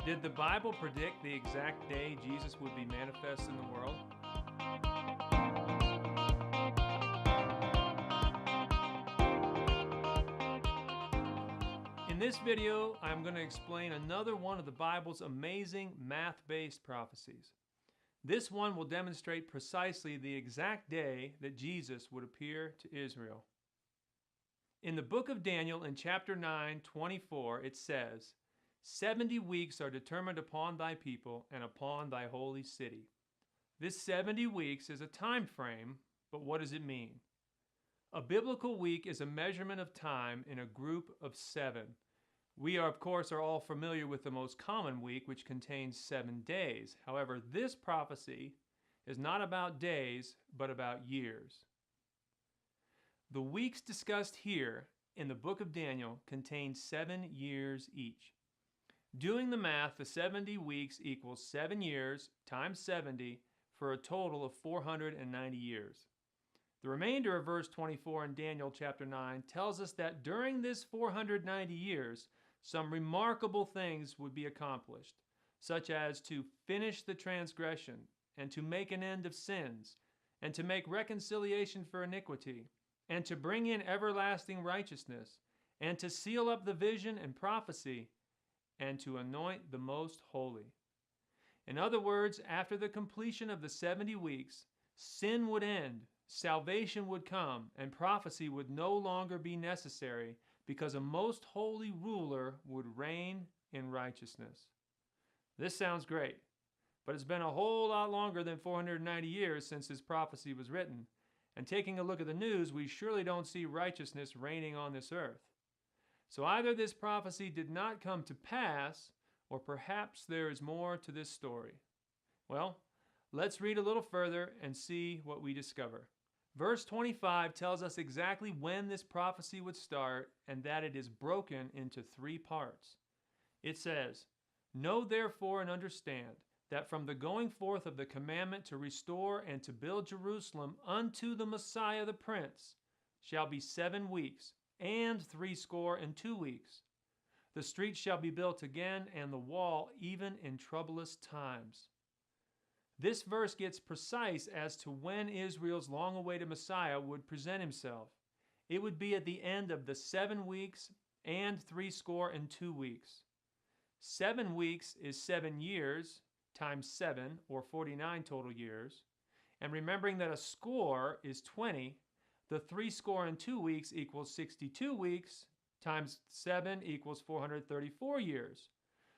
Did the Bible predict the exact day Jesus would be manifest in the world? In this video, I'm going to explain another one of the Bible's amazing math-based prophecies. This one will demonstrate precisely the exact day that Jesus would appear to Israel. In the book of Daniel, in chapter 9:24, it says, 70 weeks are determined upon thy people and upon thy holy city. This 70 weeks is a time frame, but what does it mean? A biblical week is a measurement of time in a group of 7. We are, of course, are all familiar with the most common week, which contains 7 days. However, this prophecy is not about days, but about years. The weeks discussed here in the book of Daniel contain 7 years each. Doing the math, the 70 weeks equals 7 years times 70 for a total of 490 years. The remainder of verse 24 in Daniel chapter 9 tells us that during this 490 years, some remarkable things would be accomplished, such as to finish the transgression, and to make an end of sins, and to make reconciliation for iniquity, and to bring in everlasting righteousness, and to seal up the vision and prophecy, and to anoint the most holy. In other words, after the completion of the 70 weeks, sin would end, salvation would come, and prophecy would no longer be necessary because a most holy ruler would reign in righteousness. This sounds great, but it's been a whole lot longer than 490 years since this prophecy was written, and taking a look at the news, we surely don't see righteousness reigning on this earth. So either this prophecy did not come to pass, or perhaps there is more to this story. Well, let's read a little further and see what we discover. Verse 25 tells us exactly when this prophecy would start and that it is broken into 3 parts. It says, "Know therefore and understand that from the going forth of the commandment to restore and to build Jerusalem unto the Messiah the Prince shall be 7 weeks and 62 weeks. The street shall be built again and the wall even in troublous times." This verse gets precise as to when Israel's long-awaited Messiah would present himself. It would be at the end of the 7 weeks and 62 weeks. 7 weeks is 7 years times 7, or 49 total years. And remembering that a score is 20, the 62 weeks equals 62 weeks times 7 equals 434 years.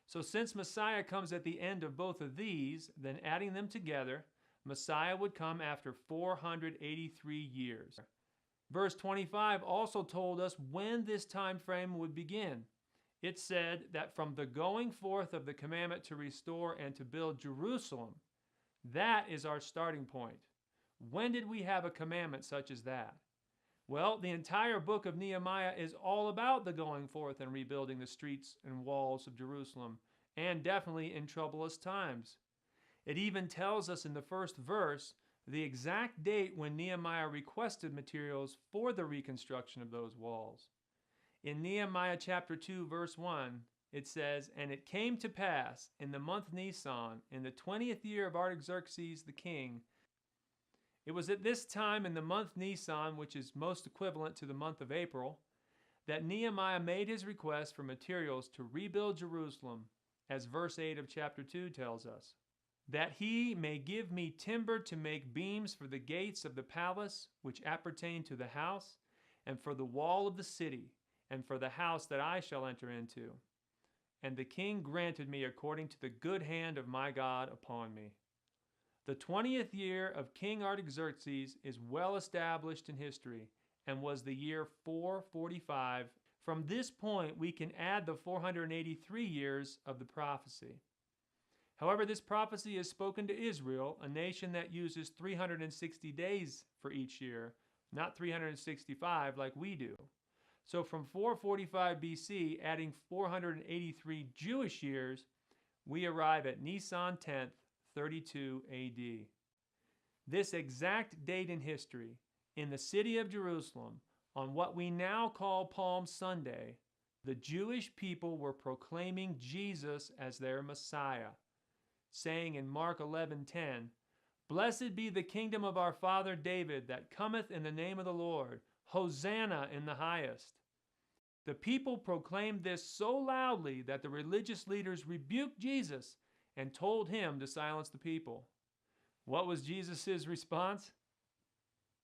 So since Messiah comes at the end of both of these, then adding them together, Messiah would come after 483 years. Verse 25 also told us when this time frame would begin. It said that from the going forth of the commandment to restore and to build Jerusalem, that is our starting point. When did we have a commandment such as that? Well, the entire book of Nehemiah is all about the going forth and rebuilding the streets and walls of Jerusalem, and definitely in troublous times. It even tells us in the first verse the exact date when Nehemiah requested materials for the reconstruction of those walls. In Nehemiah chapter 2, verse 1, it says, "And it came to pass in the month Nisan, in the 20th year of Artaxerxes the king, it was at this time in the month Nisan, which is most equivalent to the month of April, that Nehemiah made his request for materials to rebuild Jerusalem, as verse 8 of chapter 2 tells us, that he may give me timber to make beams for the gates of the palace, which appertain to the house, and for the wall of the city, and for the house that I shall enter into. And the king granted me according to the good hand of my God upon me." The 20th year of King Artaxerxes is well established in history and was the year 445. From this point, we can add the 483 years of the prophecy. However, this prophecy is spoken to Israel, a nation that uses 360 days for each year, not 365 like we do. So from 445 BC, adding 483 Jewish years, we arrive at Nisan 10th, 32 AD. This exact date in history, in the city of Jerusalem, on what we now call Palm Sunday, The Jewish people were proclaiming Jesus as their Messiah, saying in Mark 11:10, "Blessed be the kingdom of our father David that cometh in the name of the Lord. Hosanna in the highest." The people proclaimed this so loudly that the religious leaders rebuked Jesus and told him to silence the people. What was Jesus' response?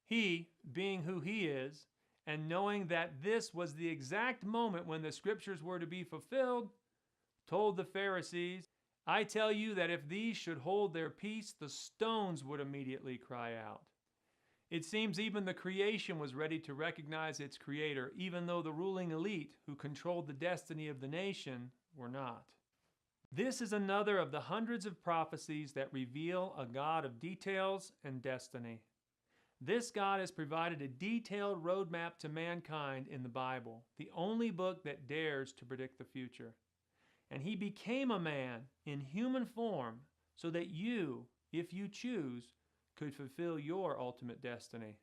He, being who he is, and knowing that this was the exact moment when the scriptures were to be fulfilled, told the Pharisees, "I tell you that if these should hold their peace, the stones would immediately cry out." It seems even the creation was ready to recognize its creator, even though the ruling elite who controlled the destiny of the nation were not. This is another of the hundreds of prophecies that reveal a God of details and destiny. This God has provided a detailed roadmap to mankind in the Bible, the only book that dares to predict the future. And he became a man in human form so that you, if you choose, could fulfill your ultimate destiny.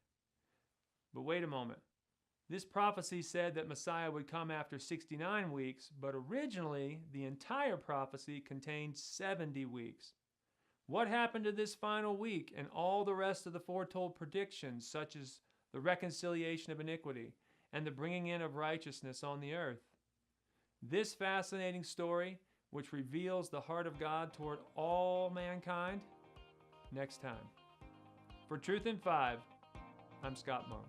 But wait a moment. This prophecy said that Messiah would come after 69 weeks, but originally the entire prophecy contained 70 weeks. What happened to this final week and all the rest of the foretold predictions, such as the reconciliation of iniquity and the bringing in of righteousness on the earth? This fascinating story, which reveals the heart of God toward all mankind, next time. For Truth in 5, I'm Scott Monk.